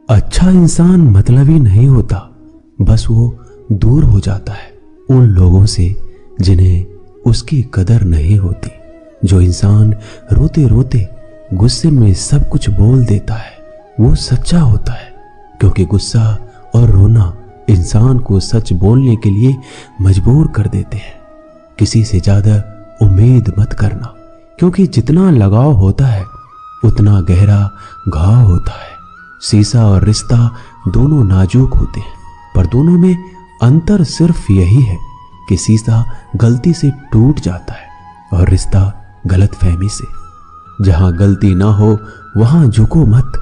अच्छा इंसान मतलबी नहीं होता, बस वो दूर हो जाता है उन लोगों से जिन्हें उसकी कदर नहीं होती। जो इंसान रोते रोते गुस्से में सब कुछ बोल देता है वो सच्चा होता है, क्योंकि गुस्सा और रोना इंसान को सच बोलने के लिए मजबूर कर देते हैं। किसी से ज्यादा उम्मीद मत करना, क्योंकि जितना लगाव होता है उतना गहरा घाव होता है। शीशा और रिश्ता दोनों नाजुक होते हैं, पर दोनों में अंतर सिर्फ यही है कि शीशा गलती से टूट जाता है और रिश्ता गलतफहमी से। जहां गलती ना हो वहां झुको मत,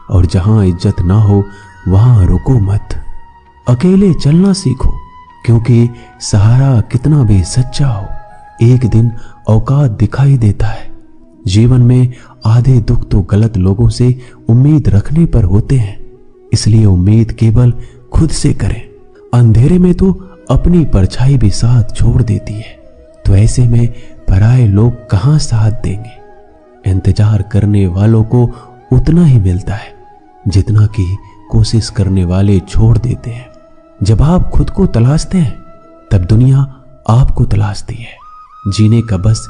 और जहां इज्जत ना हो वहां रुको मत। अकेले चलना सीखो, क्योंकि सहारा कितना भी सच्चा हो एक दिन औकात दिखाई देता है। जीवन में आधे दुख तो गलत लोगों से उम्मीद रखने पर होते हैं, इसलिए उम्मीद केवल खुद से करें। अंधेरे में तो अपनी परछाई भी साथ छोड़ देती है, तो ऐसे में पराये लोग कहां साथ देंगे। इंतजार करने वालों को उतना ही मिलता है जितना कि कोशिश करने वाले छोड़ देते हैं। जब आप खुद को तलाशते हैं तब दुनिया आपको तलाशती है। जीने का बस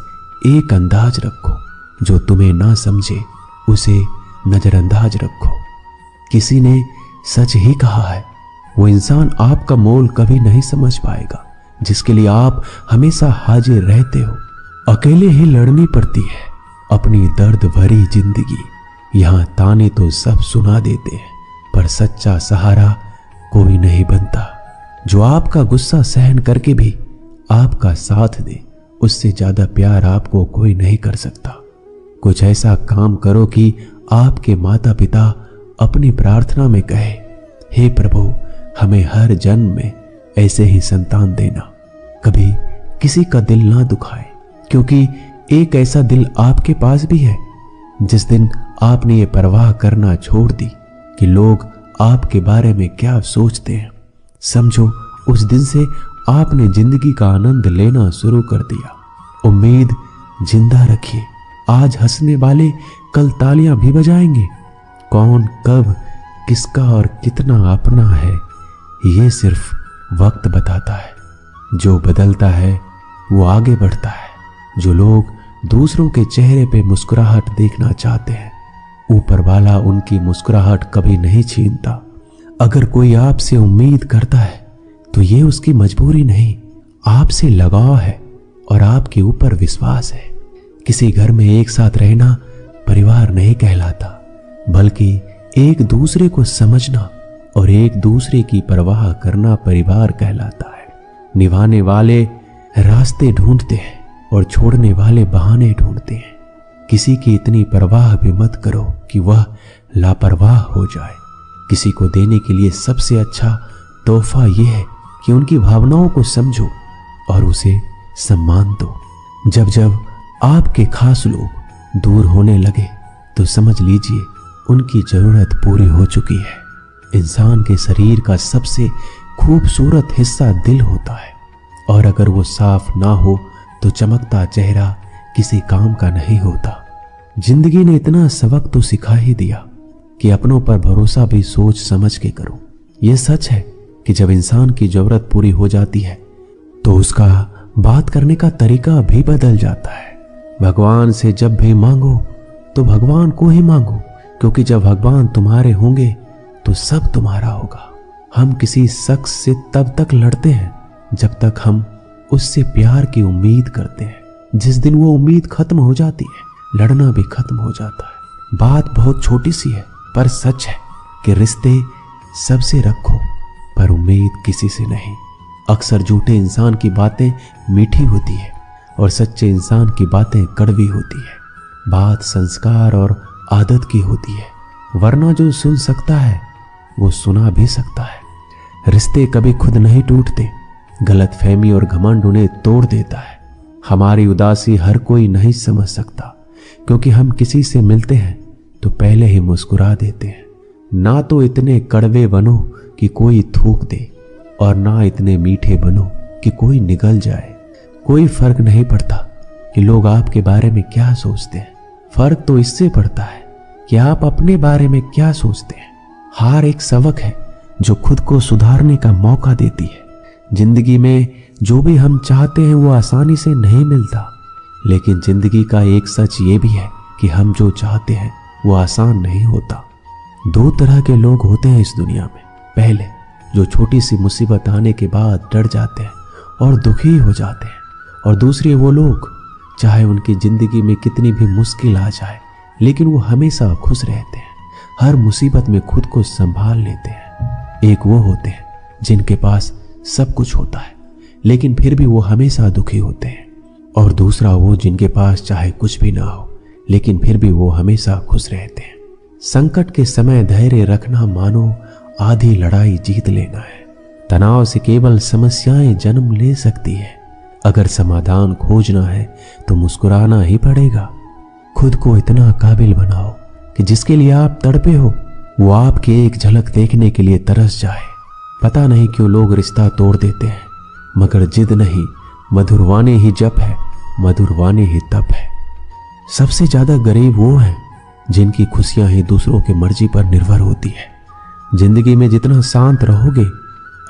एक अंदाज रखो, जो तुम्हें ना समझे उसे नजरअंदाज रखो। किसी ने सच ही कहा है, वो इंसान आपका मोल कभी नहीं समझ पाएगा जिसके लिए आप हमेशा हाजिर रहते हो। अकेले ही लड़नी पड़ती है अपनी दर्द भरी जिंदगी। यहाँ ताने तो सब सुना देते हैं, पर सच्चा सहारा कोई नहीं बनता। जो आपका गुस्सा सहन करके भी आपका साथ दे, उससे ज्यादा प्यार आपको कोई नहीं कर सकता। कुछ ऐसा काम करो कि आपके माता पिता अपनी प्रार्थना में कहे, हे प्रभु हमें हर जन्म में ऐसे ही संतान देना। कभी किसी का दिल ना दुखाए, क्योंकि एक ऐसा दिल आपके पास भी है। जिस दिन आपने ये परवाह करना छोड़ दी कि लोग आपके बारे में क्या सोचते हैं, समझो उस दिन से आपने जिंदगी का आनंद लेना शुरू कर दिया। उम्मीद जिंदा रखिए, आज हंसने वाले कल तालियां भी बजाएंगे। कौन कब किसका और कितना अपना है ये सिर्फ वक्त बताता है। जो बदलता है वो आगे बढ़ता है। जो लोग दूसरों के चेहरे पे मुस्कुराहट देखना चाहते हैं, ऊपर वाला उनकी मुस्कुराहट कभी नहीं छीनता। अगर कोई आपसे उम्मीद करता है तो ये उसकी मजबूरी नहीं, आपसे लगाव है और आपके ऊपर विश्वास है। किसी घर में एक साथ रहना परिवार नहीं कहलाता, बल्कि एक दूसरे को समझना और एक दूसरे की परवाह करना परिवार कहलाता है। निभाने वाले रास्ते ढूंढते हैं और छोड़ने वाले बहाने ढूंढते हैं। किसी की इतनी परवाह भी मत करो कि वह लापरवाह हो जाए। किसी को देने के लिए सबसे अच्छा तोहफा यह है कि उनकी भावनाओं को समझो और उसे सम्मान दो। जब जब आपके खास लोग दूर होने लगे तो समझ लीजिए उनकी जरूरत पूरी हो चुकी है। इंसान के शरीर का सबसे खूबसूरत हिस्सा दिल होता है, और अगर वो साफ ना हो तो चमकता चेहरा किसी काम का नहीं होता। जिंदगी ने इतना सबक तो सिखा ही दिया कि अपनों पर भरोसा भी सोच समझ के करो। यह सच है कि जब इंसान की जरूरत पूरी हो जाती है तो उसका बात करने का तरीका भी बदल जाता है। भगवान से जब भी मांगो तो भगवान को ही मांगो, क्योंकि जब भगवान तुम्हारे होंगे तो सब तुम्हारा होगा। हम किसी शख्स से तब तक लड़ते हैं जब तक हम उससे प्यार की उम्मीद करते हैं। जिस दिन वो उम्मीद खत्म हो जाती है, लड़ना भी खत्म हो जाता है। बात बहुत छोटी सी है, पर सच है कि रिश्ते सबसे रखो, पर उम्मीद किसी से नहीं। अक्सर झूठे इंसान की बातें मीठी होती है और सच्चे इंसान की बातें कड़वी होती है। बात संस्कार और आदत की होती है, वरना जो सुन सकता है वो सुना भी सकता है। रिश्ते कभी खुद नहीं टूटते, गलतफहमी और घमंड उन्हें तोड़ देता है। हमारी उदासी हर कोई नहीं समझ सकता, क्योंकि हम किसी से मिलते हैं तो पहले ही मुस्कुरा देते हैं। ना तो इतने कड़वे बनो कि कोई थूक दे, और ना इतने मीठे बनो कि कोई निगल जाए। कोई फर्क नहीं पड़ता कि लोग आपके बारे में क्या सोचते हैं, फर्क तो इससे पड़ता है कि आप अपने बारे में क्या सोचते हैं। हार एक सबक है जो खुद को सुधारने का मौका देती है। जिंदगी में जो भी हम चाहते हैं वो आसानी से नहीं मिलता, लेकिन जिंदगी का एक सच ये भी है कि हम जो चाहते हैं वो आसान नहीं होता। दो तरह के लोग होते हैं इस दुनिया में। पहले जो छोटी सी मुसीबत आने के बाद डर जाते हैं और दुखी हो जाते हैं, और दूसरे वो लोग चाहे उनकी जिंदगी में कितनी भी मुश्किल आ जाए लेकिन वो हमेशा खुश रहते हैं, हर मुसीबत में खुद को संभाल लेते हैं। एक वो होते हैं जिनके पास सब कुछ होता है लेकिन फिर भी वो हमेशा दुखी होते हैं, और दूसरा वो जिनके पास चाहे कुछ भी ना हो लेकिन फिर भी वो हमेशा खुश रहते हैं। संकट के समय धैर्य रखना मानो आधी लड़ाई जीत लेना है। तनाव से केवल समस्याएं जन्म ले सकती है। अगर समाधान खोजना है तो मुस्कुराना ही पड़ेगा। खुद को इतना काबिल बनाओ कि जिसके लिए आप तड़पे हो वो आपकी एक झलक देखने के लिए तरस जाए। पता नहीं क्यों लोग रिश्ता तोड़ देते हैं, मगर जिद नहीं, मधुरवानी ही जप है, मधुरवानी ही तप है। सबसे ज्यादा गरीब वो हैं जिनकी खुशियां ही दूसरों की मर्जी पर निर्भर होती है। जिंदगी में जितना शांत रहोगे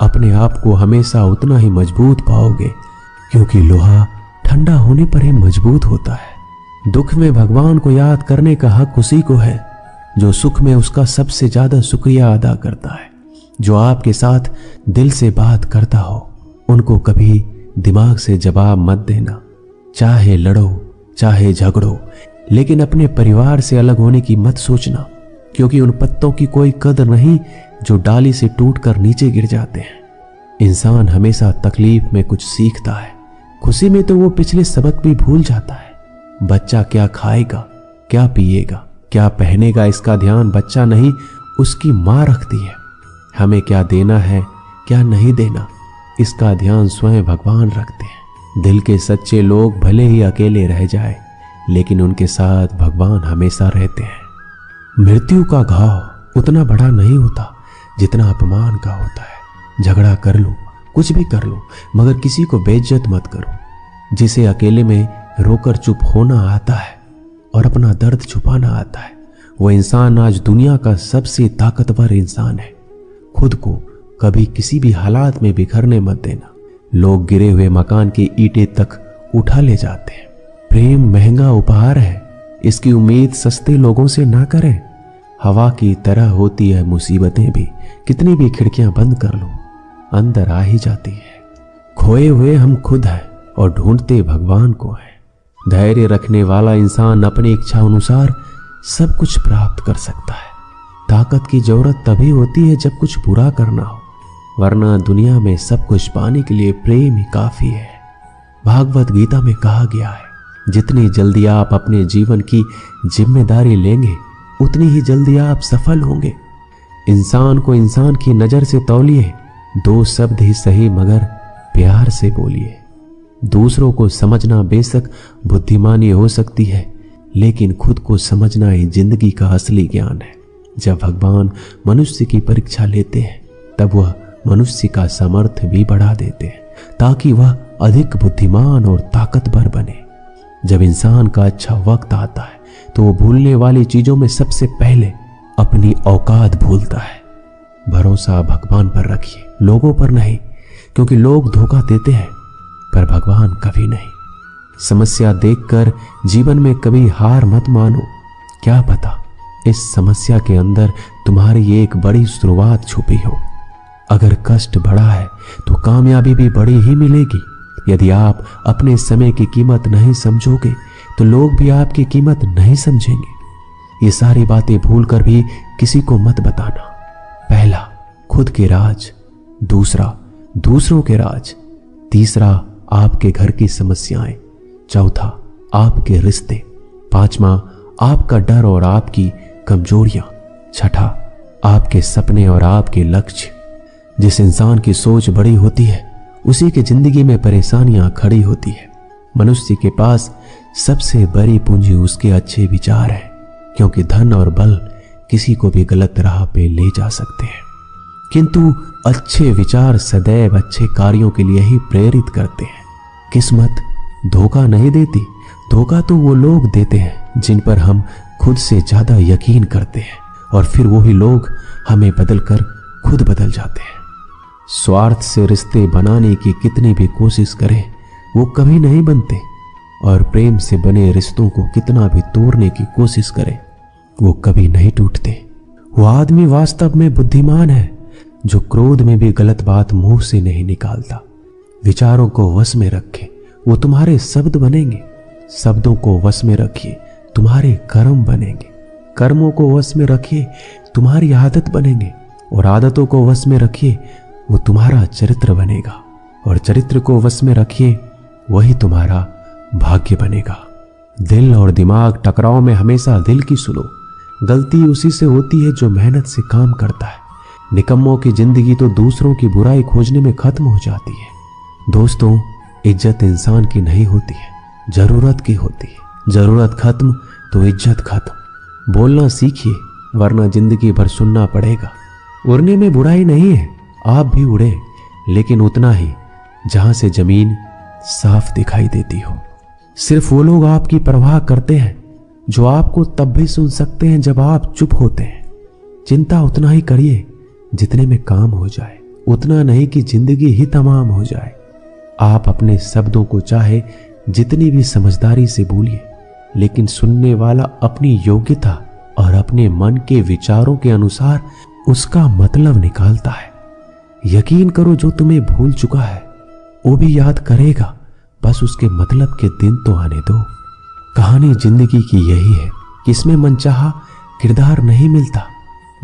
अपने आप को हमेशा उतना ही मजबूत पाओगे, क्योंकि लोहा ठंडा होने पर ही मजबूत होता है। दुख में भगवान को याद करने का हक उसी को है जो सुख में उसका सबसे ज्यादा शुक्रिया अदा करता है। जो आपके साथ दिल से बात करता हो उनको कभी दिमाग से जवाब मत देना। चाहे लड़ो चाहे झगड़ो, लेकिन अपने परिवार से अलग होने की मत सोचना, क्योंकि उन पत्तों की कोई कदर नहीं जो डाली से टूटकर नीचे गिर जाते हैं। इंसान हमेशा तकलीफ में कुछ सीखता है, खुशी में तो वो पिछले सबक भी भूल जाता है। बच्चा क्या खाएगा, क्या पिएगा, क्या पहनेगा, इसका ध्यान बच्चा नहीं उसकी माँ रखती है। हमें क्या देना है क्या नहीं देना, इसका ध्यान स्वयं भगवान रखते हैं। दिल के सच्चे लोग भले ही अकेले रह जाए लेकिन उनके साथ भगवान हमेशा रहते हैं। मृत्यु का घाव उतना बड़ा नहीं होता जितना अपमान का होता है। झगड़ा कर लो, कुछ भी कर लो, मगर किसी को बेइज्जत मत करो। जिसे अकेले में रोकर चुप होना आता है और अपना दर्द छुपाना आता है, वो इंसान आज दुनिया का सबसे ताकतवर इंसान है। खुद को कभी किसी भी हालात में बिखरने मत देना। लोग गिरे हुए मकान की ईंटें तक उठा ले जाते हैं। प्रेम महंगा उपहार है, इसकी उम्मीद सस्ते लोगों से ना करें। हवा की तरह होती है मुसीबतें भी, कितनी भी खिड़कियां बंद कर लो अंदर आ ही जाती है। खोए हुए हम खुद हैं और ढूंढते भगवान को हैं। धैर्य रखने वाला इंसान अपनी इच्छा अनुसार सब कुछ प्राप्त कर सकता है। ताकत की जरूरत तभी होती है जब कुछ बुरा करना हो, वरना दुनिया में सब कुछ पाने के लिए प्रेम ही काफी है। भागवत गीता में कहा गया है, जितनी जल्दी आप अपने जीवन की जिम्मेदारी लेंगे उतनी ही जल्दी आप सफल होंगे। इंसान को इंसान की नजर से तौलिए, दो शब्द ही सही मगर प्यार से बोलिए। दूसरों को समझना बेशक बुद्धिमानी हो सकती है, लेकिन खुद को समझना ही जिंदगी का असली ज्ञान है। जब भगवान मनुष्य की परीक्षा लेते हैं तब वह मनुष्य का सामर्थ्य भी बढ़ा देते हैं ताकि वह अधिक बुद्धिमान और ताकतवर बने। जब इंसान का अच्छा वक्त आता है तो वो भूलने वाली चीजों में सबसे पहले अपनी औकात भूलता है। भरोसा भगवान पर रखिए, लोगों पर नहीं, क्योंकि लोग धोखा देते हैं पर भगवान कभी नहीं। समस्या देखकर जीवन में कभी हार मत मानो। क्या पता इस समस्या के अंदर तुम्हारी एक बड़ी शुरुआत छुपी हो। अगर कष्ट बड़ा है तो कामयाबी भी बड़ी ही मिलेगी। यदि आप अपने समय की कीमत नहीं समझोगे तो लोग भी आपकी कीमत नहीं समझेंगे। ये सारी बातें भूलकर भी किसी को मत बताना। पहला, खुद के राज। दूसरा, दूसरों के राज। तीसरा, आपके घर की समस्याएं। चौथा, आपके रिश्ते। पांचवा, आपका डर और आपकी कमजोरियां। छठा, आपके सपने और आपके लक्ष्य। जिस इंसान की सोच बड़ी होती है उसी की जिंदगी में परेशानियां खड़ी होती है। मनुष्य के पास सबसे बड़ी पूंजी उसके अच्छे विचार है, क्योंकि धन और बल किसी को भी गलत राह पे ले जा सकते हैं, किंतु अच्छे विचार सदैव अच्छे कार्यों के लिए ही प्रेरित करते हैं। किस्मत धोखा नहीं देती, धोखा तो वो लोग देते हैं जिन पर हम खुद से ज्यादा यकीन करते हैं और फिर वही लोग हमें बदलकर खुद बदल जाते हैं। स्वार्थ से रिश्ते बनाने की कितनी भी कोशिश करें वो कभी नहीं बनते, और प्रेम से बने रिश्तों को कितना भी तोड़ने की कोशिश करें वो कभी नहीं टूटते। वो आदमी वास्तव में बुद्धिमान है जो क्रोध में भी गलत बात मुंह से नहीं निकालता। विचारों को वश में रखे, वो तुम्हारे शब्द बनेंगे। शब्दों को वश में रखिए, तुम्हारे कर्म बनेंगे। कर्मों को वश में रखिए, तुम्हारी आदत बनेंगे। और आदतों को वश में रखिए, वो तुम्हारा चरित्र बनेगा। और चरित्र को वश में रखिए, वही तुम्हारा भाग्य बनेगा। दिल और दिमाग टकराव में हमेशा दिल की सुनो। गलती उसी से होती है जो मेहनत से काम करता है। निकम्मों की जिंदगी तो दूसरों की बुराई खोजने में खत्म हो जाती है। दोस्तों, इज्जत इंसान की नहीं होती है, जरूरत की होती है। जरूरत खत्म तो इज्जत खत्म। बोलना सीखिए, वरना जिंदगी भर सुनना पड़ेगा। उड़ने में बुराई नहीं है, आप भी उड़े, लेकिन उतना ही जहां से जमीन साफ दिखाई देती हो। सिर्फ वो लोग आपकी परवाह करते हैं जो आपको तब भी सुन सकते हैं जब आप चुप होते हैं। चिंता उतना ही करिए जितने में काम हो जाए, उतना नहीं कि जिंदगी ही तमाम हो जाए। आप अपने शब्दों को चाहे जितनी भी समझदारी से बोलिए, लेकिन सुनने वाला अपनी योग्यता और अपने मन के विचारों के अनुसार उसका मतलब निकालता है। यकीन करो, जो तुम्हें भूल चुका है वो भी याद करेगा, बस उसके मतलब के दिन तो आने दो। कहानी जिंदगी की यही है कि इसमें मनचाहा किरदार नहीं मिलता।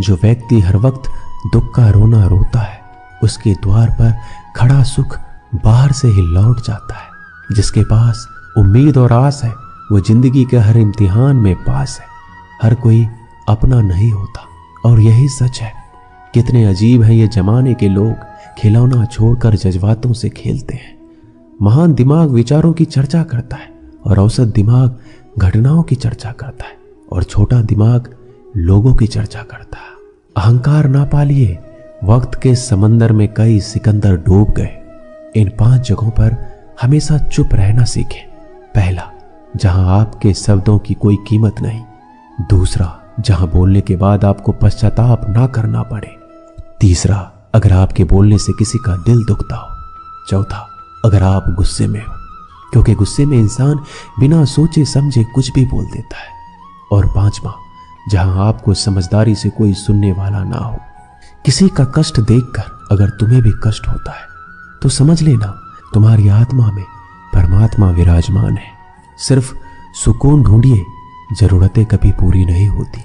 जो व्यक्ति हर वक्त दुख का रोना रोता है, उसके द्वार पर खड़ा सुख बाहर से ही लौट जाता है। जिसके पास उम्मीद और आस है, वो जिंदगी के हर इम्तिहान में पास है। हर कोई अपना नहीं होता, और यही सच है। कितने अजीब हैं ये जमाने के लोग, खिलौना छोड़कर जज्बातों से खेलते हैं। महान दिमाग विचारों की चर्चा करता है, और औसत दिमाग घटनाओं की चर्चा करता है, और छोटा दिमाग लोगों की चर्चा करता है। अहंकार ना पालिए, वक्त के समंदर में कई सिकंदर डूब गए। इन 5 जगहों पर हमेशा चुप रहना सीखें। पहला, जहां आपके शब्दों की कोई कीमत नहीं। दूसरा, जहां बोलने के बाद आपको पश्चाताप ना करना पड़े। तीसरा, अगर आपके बोलने से किसी का दिल दुखता हो। चौथा, अगर आप गुस्से में हो, क्योंकि गुस्से में इंसान बिना सोचे समझे कुछ भी बोल देता है। और पांचवा, जहां आपको समझदारी से कोई सुनने वाला ना हो। किसी का कष्ट देखकर अगर तुम्हें भी कष्ट होता है तो समझ लेना तुम्हारी आत्मा में परमात्मा विराजमान है। सिर्फ सुकून ढूंढिए, जरूरतें कभी पूरी नहीं होती।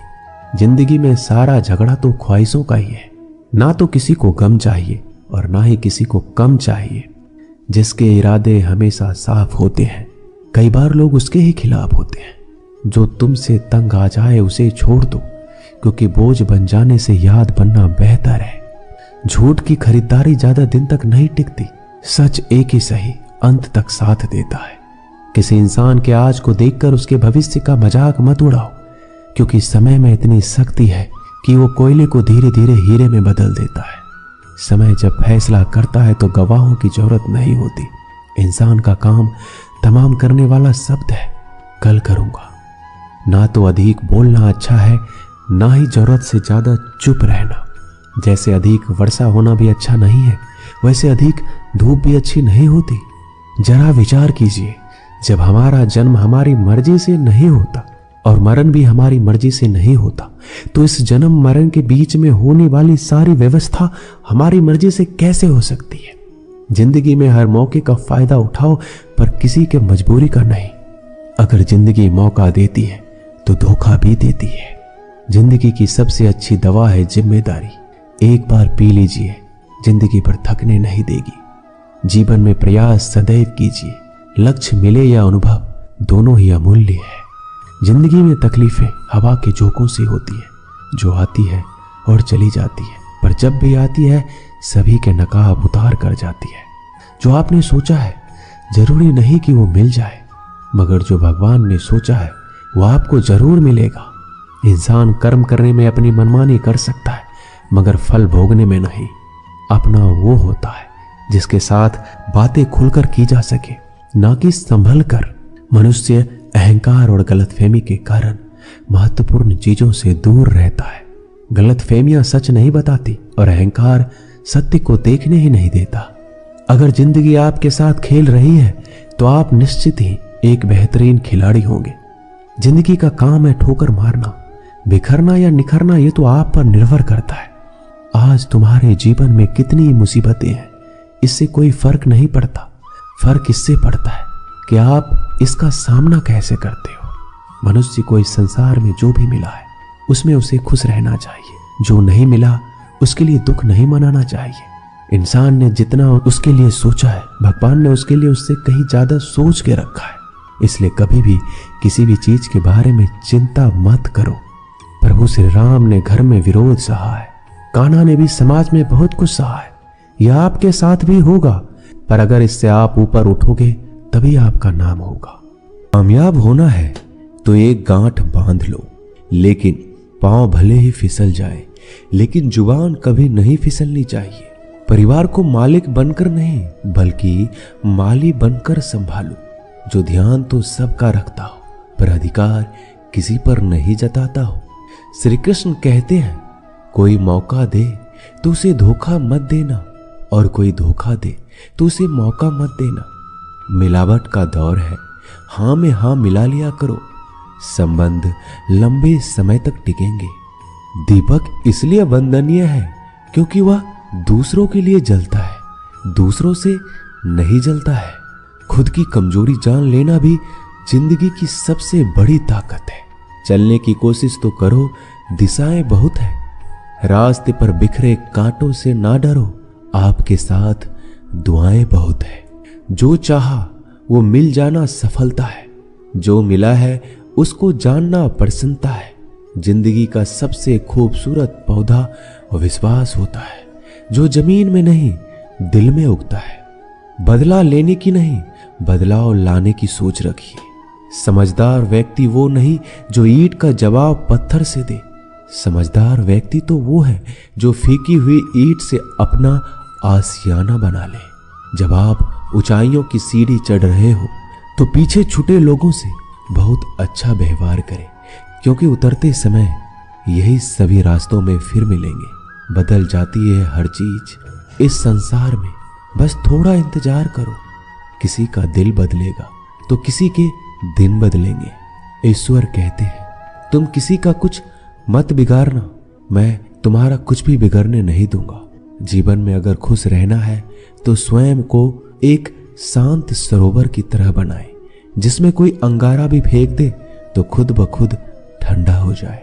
जिंदगी में सारा झगड़ा तो ख्वाहिशों का ही है। ना तो किसी को गम चाहिए और ना ही किसी को कम चाहिए। जिसके इरादे हमेशा साफ होते हैं, कई बार लोग उसके ही खिलाफ होते हैं। जो तुमसे तंग आ जाए उसे छोड़ दो, क्योंकि बोझ बन जाने से याद बनना बेहतर है। झूठ की खरीदारी ज्यादा दिन तक नहीं टिकती। सच एक ही सही अंत तक साथ देता है। किसी इंसान के आज को देखकर उसके भविष्य का मजाक मत उड़ाओ, क्योंकि समय में इतनी शक्ति है कि वो कोयले को धीरे धीरे हीरे में बदल देता है। समय जब फैसला करता है तो गवाहों की जरूरत नहीं होती। इंसान का काम तमाम करने वाला शब्द है, कल करूंगा। ना तो अधिक बोलना अच्छा है, ना ही जरूरत से ज्यादा चुप रहना। जैसे अधिक वर्षा होना भी अच्छा नहीं है, वैसे अधिक धूप भी अच्छी नहीं होती। जरा विचार कीजिए, जब हमारा जन्म हमारी मर्जी से नहीं होता और मरण भी हमारी मर्जी से नहीं होता, तो इस जन्म मरण के बीच में होने वाली सारी व्यवस्था हमारी मर्जी से कैसे हो सकती है। जिंदगी में हर मौके का फायदा उठाओ, पर किसी के मजबूरी का नहीं। अगर जिंदगी मौका देती है तो धोखा भी देती है। जिंदगी की सबसे अच्छी दवा है जिम्मेदारी। एक बार पी लीजिए, जिंदगी भर थकने नहीं देगी। जीवन में प्रयास सदैव कीजिए। लक्ष्य मिले या अनुभव, दोनों ही अमूल्य है। जिंदगी में तकलीफें हवा के झोंकों से होती है, जो आती है और चली जाती है, पर जब भी आती है सभी के नकाब उतार कर जाती है। जो आपने सोचा है जरूरी नहीं कि वो मिल जाए, मगर जो भगवान ने सोचा है वो आपको जरूर मिलेगा। इंसान कर्म करने में अपनी मनमानी कर सकता है, मगर फल भोगने में नहीं। अपना वो होता है जिसके साथ बातें खुलकर की जा सके, ना कि संभल कर। मनुष्य अहंकार और गलतफहमी के कारण महत्वपूर्ण चीजों से दूर रहता है। गलतफहमियां सच नहीं बताती और अहंकार सत्य को देखने ही नहीं देता। अगर जिंदगी आपके साथ खेल रही है तो आप निश्चित ही एक बेहतरीन खिलाड़ी होंगे। जिंदगी का काम है ठोकर मारना, बिखरना या निखरना ये तो आप पर निर्भर करता है। आज तुम्हारे जीवन में कितनी मुसीबतें हैं, इससे कोई फर्क नहीं पड़ता। फर्क इससे पड़ता है कि आप इसका सामना कैसे करते हो। मनुष्य को इस संसार में जो भी मिला है उसमें उसे खुश रहना चाहिए। जो नहीं मिला उसके लिए दुख नहीं मनाना चाहिए। इंसान ने जितना उसके लिए सोचा है, भगवान ने उसके लिए उससे कहीं ज्यादा सोच के रखा है। इसलिए कभी भी किसी भी चीज के बारे में चिंता मत करो। प्रभु श्री राम ने घर में विरोध सहा है, कान्हा ने भी समाज में बहुत कुछ सहा है। यह आपके साथ भी होगा, पर अगर इससे आप ऊपर उठोगे तभी आपका नाम होगा। कामयाब होना है तो एक गांठ बांध लो, लेकिन पांव भले ही फिसल जाए, लेकिन जुबान कभी नहीं फिसलनी चाहिए। परिवार को मालिक बनकर नहीं बल्कि माली बनकर संभालो। जो ध्यान तो सबका रखता हो पर अधिकार किसी पर नहीं जताता हो। श्री कृष्ण कहते हैं, कोई मौका दे तो उसे धोखा मत देना, और कोई धोखा दे तो उसे मौका मत देना। मिलावट का दौर है, हां में हां मिला लिया करो, संबंध लंबे समय तक टिकेंगे। दीपक इसलिए वंदनीय है क्योंकि वह दूसरों के लिए जलता है, दूसरों से नहीं जलता है। खुद की कमजोरी जान लेना भी जिंदगी की सबसे बड़ी ताकत है। चलने की कोशिश तो करो, दिशाएं बहुत है। रास्ते पर बिखरे कांटों से ना डरो, आपके साथ दुआएं बहुत है। जो चाहा वो मिल जाना सफलता है, जो मिला है उसको जानना प्रसन्नता है। जिंदगी का सबसे खूबसूरत पौधा विश्वास होता है, जो जमीन में नहीं दिल में उगता है। बदला लेने की नहीं, बदलाव लाने की सोच रखिए। समझदार व्यक्ति वो नहीं जो ईंट का जवाब पत्थर से दे। समझदार व्यक्ति तो वो है जो फीकी हुई ईंट से अपना आशियाना बना ले। जब आप ऊंचाइयों की सीढ़ी चढ़ रहे हो तो पीछे छूटे लोगों से बहुत अच्छा व्यवहार करें, क्योंकि उतरते समय यही सभी रास्तों में फिर मिलेंगे। बदल जाती है हर चीज इस संसार में, बस थोड़ा इंतजार करो। किसी का दिल बदलेगा तो किसी के दिन बदलेंगे। ईश्वर कहते हैं, तुम किसी का कुछ मत बिगाड़ना, मैं तुम्हारा कुछ भी बिगड़ने नहीं दूंगा। जीवन में अगर खुश रहना है तो स्वयं को एक शांत सरोवर की तरह बनाए, जिसमें कोई अंगारा भी फेंक दे तो खुद ब खुद ठंडा हो जाए।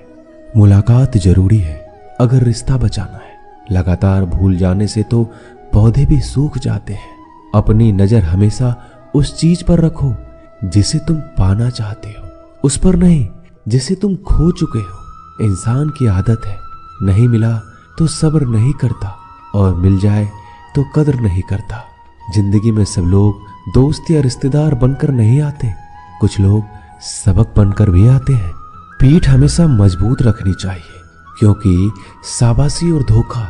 मुलाकात जरूरी है अगर रिश्ता बचाना है। लगातार भूल जाने से तो पौधे भी सूख जाते हैं। अपनी नजर हमेशा उस चीज पर रखो जिसे तुम पाना चाहते हो, उस पर नहीं जिसे तुम खो चुके हो। इंसान की आदत है, नहीं मिला तो सब्र नहीं करता, और मिल जाए तो कदर नहीं करता। जिंदगी में सब लोग दोस्त या रिश्तेदार बनकर नहीं आते, कुछ लोग सबक बनकर भी आते हैं। पीठ हमेशा मजबूत रखनी चाहिए, क्योंकि शाबाशी और धोखा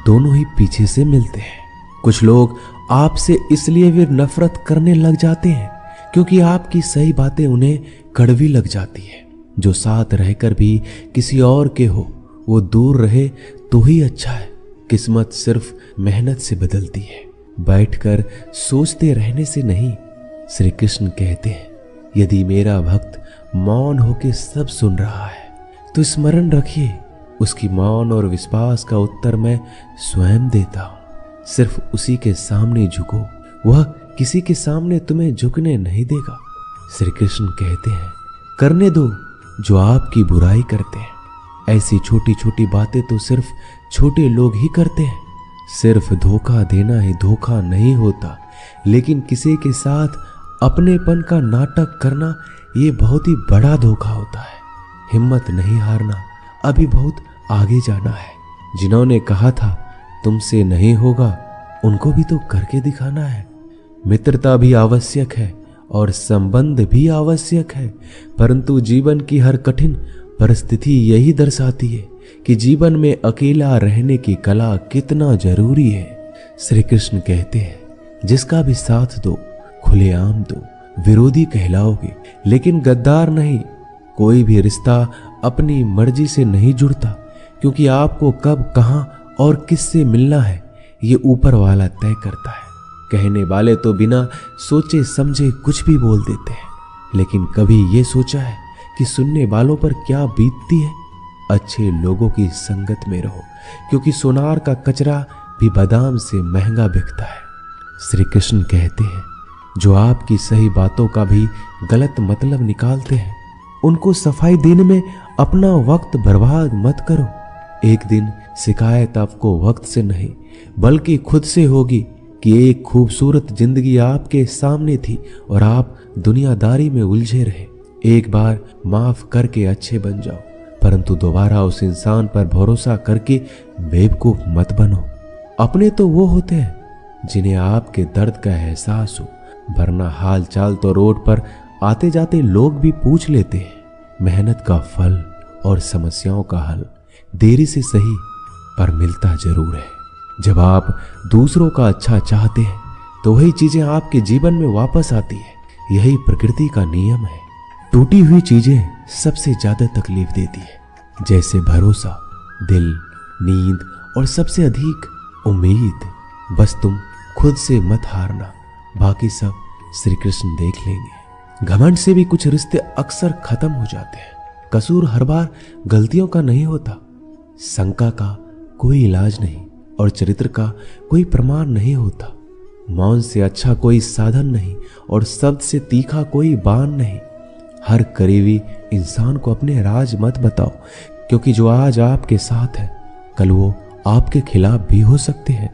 दोनों ही पीछे से मिलते हैं। कुछ लोग आपसे इसलिए भी नफरत करने लग जाते हैं क्योंकि आपकी सही बातें उन्हें कड़वी लग जाती है। जो साथ रहकर भी किसी और के हो वो दूर रहे तो ही अच्छा है। किस्मत सिर्फ मेहनत से बदलती है, बैठकर सोचते रहने से नहीं। श्री कृष्ण कहते हैं, यदि मेरा भक्त मौन होके सब सुन रहा है तो स्मरण रखिए, उसकी मौन और विश्वास का उत्तर मैं स्वयं देता हूं। सिर्फ उसी के सामने झुको, वह किसी के सामने तुम्हें झुकने नहीं देगा। श्री कृष्ण कहते हैं, करने दो जो आपकी बुराई करते हैं। ऐसी छोटी छोटी बातें तो सिर्फ छोटे लोग ही करते हैं। सिर्फ धोखा देना ही धोखा नहीं होता, लेकिन किसी के साथ अपनेपन का नाटक करना ये बहुत ही बड़ा धोखा होता है। हिम्मत नहीं हारना, अभी बहुत आगे जाना है। जिन्होंने कहा था तुमसे नहीं होगा, उनको भी तो करके दिखाना है। मित्रता भी आवश्यक है और संबंध भी आवश्यक है, परंतु जीवन की हर कठिन परिस्थिति यही दर्शाती है कि जीवन में अकेला रहने की कला कितना जरूरी है। श्री कृष्ण कहते हैं, जिसका भी साथ दो खुलेआम दो, विरोधी कहलाओगे लेकिन गद्दार नहीं। कोई भी रिश्ता अपनी मर्जी से नहीं जुड़ता, क्योंकि आपको कब, कहां और किससे मिलना है ये ऊपर वाला तय करता है। कहने वाले तो बिना सोचे समझे कुछ भी बोल देते हैं, लेकिन कभी ये सोचा है कि सुनने वालों पर क्या बीतती है? अच्छे लोगों की संगत में रहो, क्योंकि सोनार का कचरा भी बादाम से महंगा बिकता है। श्री कृष्ण कहते हैं, जो आपकी सही बातों का भी गलत मतलब निकालते हैं, उनको सफाई देने में अपना वक्त बर्बाद मत करो। एक दिन शिकायत आपको वक्त से नहीं बल्कि खुद से होगी कि एक खूबसूरत जिंदगी आपके सामने थी और आप दुनियादारी में उलझे रहे। एक बार माफ करके अच्छे बन जाओ, परंतु दोबारा उस इंसान पर भरोसा करके बेवकूफ मत बनो। अपने तो वो होते हैं जिन्हें आपके दर्द का एहसास हो, वरना हाल चाल तो रोड पर आते जाते लोग भी पूछ लेते हैं। मेहनत का फल और समस्याओं का हल देरी से सही पर मिलता जरूर है। जब आप दूसरों का अच्छा चाहते हैं तो वही चीजें आपके जीवन में वापस आती है। यही प्रकृति का नियम है। टूटी हुई चीजें सबसे ज्यादा तकलीफ देती है, जैसे भरोसा, दिल, नींद और सबसे अधिक उम्मीद। बस तुम खुद से मत हारना, बाकी सब श्री कृष्ण देख लेंगे। घमंड से भी कुछ रिश्ते अक्सर खत्म हो जाते हैं। कसूर हर बार गलतियों का नहीं होता, शंका का कोई इलाज नहीं और चरित्र का कोई प्रमाण नहीं होता। मौन से अच्छा कोई साधन नहीं और शब्द से तीखा कोई बाण नहीं। हर करीबी इंसान को अपने राज मत बताओ, क्योंकि जो आज आपके साथ है कल वो आपके खिलाफ भी हो सकते हैं।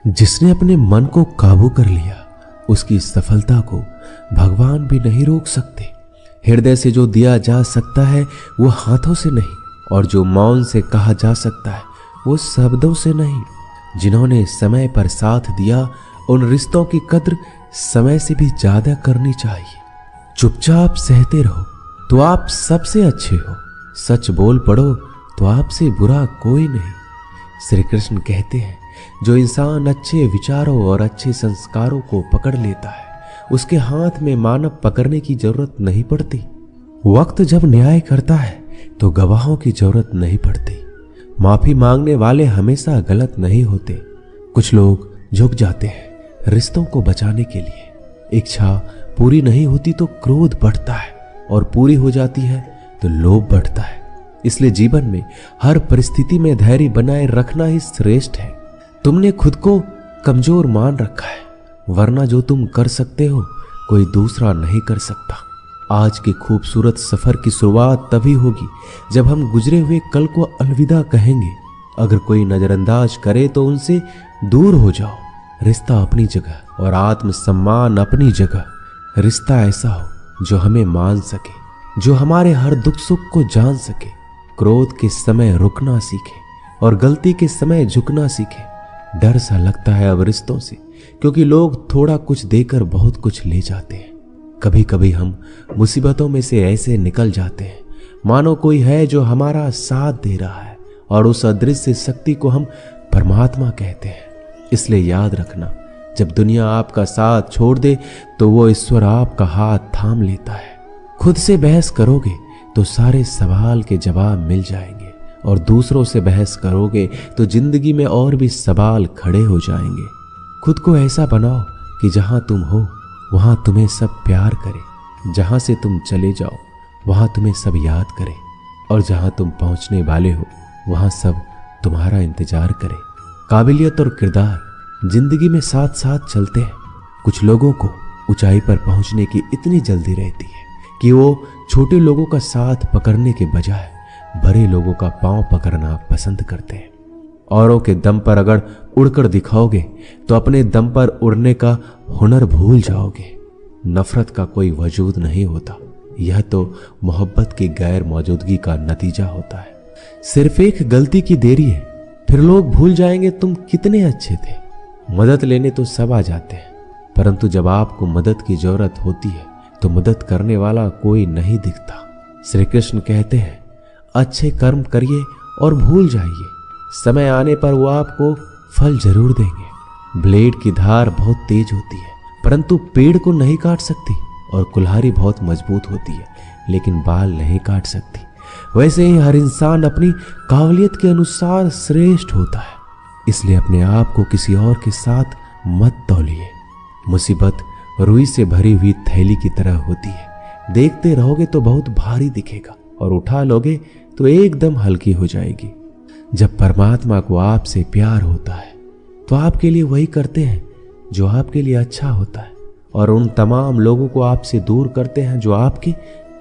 जिसने अपने मन को काबू कर लिया उसकी सफलता को भगवान भी नहीं रोक सकते। हृदय से जो दिया जा सकता है वो हाथों से नहीं, और जो मौन से कहा जा सकता है वो शब्दों से नहीं। जिन्होंने समय पर साथ दिया उन रिश्तों की कद्र समय से भी ज्यादा करनी चाहिए। चुपचाप सहते रहो तो आप सबसे अच्छे हो, सच बोल पड़ो तो आपसे बुरा कोई नहीं। श्री कृष्ण कहते हैं, जो इंसान अच्छे विचारों और अच्छे संस्कारों को पकड़ लेता है उसके हाथ में मानव पकड़ने की जरूरत नहीं पड़ती। वक्त जब न्याय करता है तो गवाहों की जरूरत नहीं पड़ती। माफी मांगने वाले हमेशा गलत नहीं होते। कुछ लोग झुक जाते हैं रिश्तों को बचाने के लिए। इच्छा पूरी नहीं होती तो क्रोध बढ़ता है, और पूरी हो जाती है तो लोभ बढ़ता है। इसलिए जीवन में हर परिस्थिति में धैर्य बनाए रखना ही श्रेष्ठ है। तुमने खुद को कमजोर मान रखा है, वरना जो तुम कर सकते हो कोई दूसरा नहीं कर सकता। आज के खूबसूरत सफर की शुरुआत तभी होगी जब हम गुजरे हुए कल को अलविदा कहेंगे। अगर कोई नजरअंदाज करे तो उनसे दूर हो जाओ। रिश्ता अपनी जगह और आत्मसम्मान अपनी जगह। रिश्ता ऐसा हो जो हमें मान सके, जो हमारे हर दुख सुख को जान सके, क्रोध के समय रुकना सीखे और गलती के समय झुकना सीखे। डर सा लगता है अब रिश्तों से, क्योंकि लोग थोड़ा कुछ देकर बहुत कुछ ले जाते हैं। कभी कभी हम मुसीबतों में से ऐसे निकल जाते हैं मानो कोई है जो हमारा साथ दे रहा है, और उस अदृश्य शक्ति को हम परमात्मा कहते हैं। इसलिए याद रखना, जब दुनिया आपका साथ छोड़ दे तो वो ईश्वर आपका हाथ थाम लेता है। खुद से बहस करोगे तो सारे सवाल के जवाब मिल जाएंगे, और दूसरों से बहस करोगे तो जिंदगी में और भी सवाल खड़े हो जाएंगे। खुद को ऐसा बनाओ कि जहां तुम हो वहां तुम्हें सब प्यार करे, जहां से तुम चले जाओ वहां तुम्हें सब याद करे, और जहां तुम पहुंचने वाले हो वहां सब तुम्हारा इंतजार करे। काबिलियत और किरदार जिंदगी में साथ साथ चलते हैं। कुछ लोगों को ऊंचाई पर पहुंचने की इतनी जल्दी रहती है कि वो छोटे लोगों का साथ पकड़ने के बजाय बड़े लोगों का पांव पकड़ना पसंद करते हैं। औरों के दम पर अगर उड़कर दिखाओगे तो अपने दम पर उड़ने का हुनर भूल जाओगे। नफरत का कोई वजूद नहीं होता, यह तो मोहब्बत की गैर मौजूदगी का नतीजा होता है। सिर्फ एक गलती की देरी है, फिर लोग भूल जाएंगे तुम कितने अच्छे थे। मदद लेने तो सब आ जाते हैं, परंतु जब आपको मदद की जरूरत होती है तो मदद करने वाला कोई नहीं दिखता। श्री कृष्ण कहते हैं, अच्छे कर्म करिए और भूल जाइए, समय आने पर वो आपको फल जरूर देंगे। ब्लेड की धार बहुत तेज होती है, परंतु पेड़ को नहीं काट सकती, और कुल्हाड़ी बहुत मजबूत होती है लेकिन बाल नहीं काट सकती। वैसे ही हर इंसान अपनी काबिलियत के अनुसार श्रेष्ठ होता है। इसलिए अपने आप को किसी और के साथ मत तौलिए। मुसीबत रुई से भरी हुई थैली की तरह होती है। देखते रहोगे तो बहुत भारी दिखेगा और उठा लोगे तो एकदम हल्की हो जाएगी। जब परमात्मा को आपसे प्यार होता है तो आपके लिए वही करते हैं जो आपके लिए अच्छा होता है, और उन तमाम लोगों को आपसे दूर करते हैं जो आपके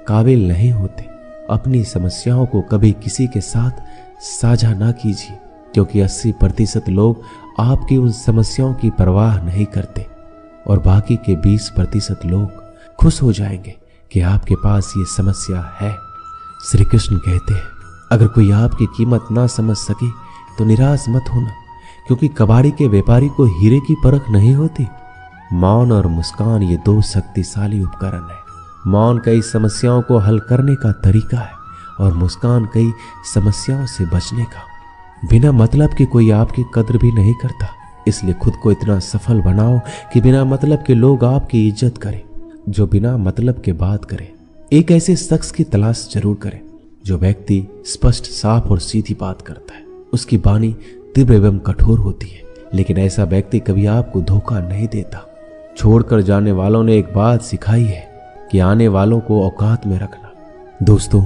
काबिल नहीं होते। अपनी समस्याओं को कभी किसी के साथ साझा ना कीजिए, क्योंकि 80% लोग आपकी उन समस्याओं की परवाह नहीं करते और बाकी के 20% लोग खुश हो जाएंगे कि आपके पास ये समस्या है। श्री कृष्ण कहते हैं, अगर कोई आपकी कीमत ना समझ सके तो निराश मत होना, क्योंकि कबाड़ी के व्यापारी को हीरे की परख नहीं होती। मौन और मुस्कान ये 2 शक्तिशाली उपकरण है। मौन कई समस्याओं को हल करने का तरीका है और मुस्कान कई समस्याओं से बचने का। बिना मतलब के कोई आपकी कद्र भी नहीं करता, इसलिए खुद को इतना सफल बनाओ कि बिना मतलब के लोग आपकी इज्जत करें। जो बिना मतलब के बात करे, एक ऐसे शख्स की तलाश जरूर करें जो व्यक्ति स्पष्ट, साफ और सीधी बात करता है। उसकी वाणी तीव्र एवं कठोर होती है, लेकिन ऐसा व्यक्ति कभी आपको धोखा नहीं देता। छोड़कर जाने वालों ने एक बात सिखाई है कि आने वालों को औकात में रखना। दोस्तों,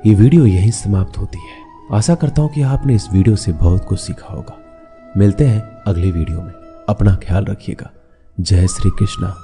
ये वीडियो यहीं समाप्त होती है। आशा करता हूं कि आपने इस वीडियो से बहुत कुछ सीखा होगा। मिलते हैं अगली वीडियो में। अपना ख्याल रखिएगा। जय श्री कृष्णा।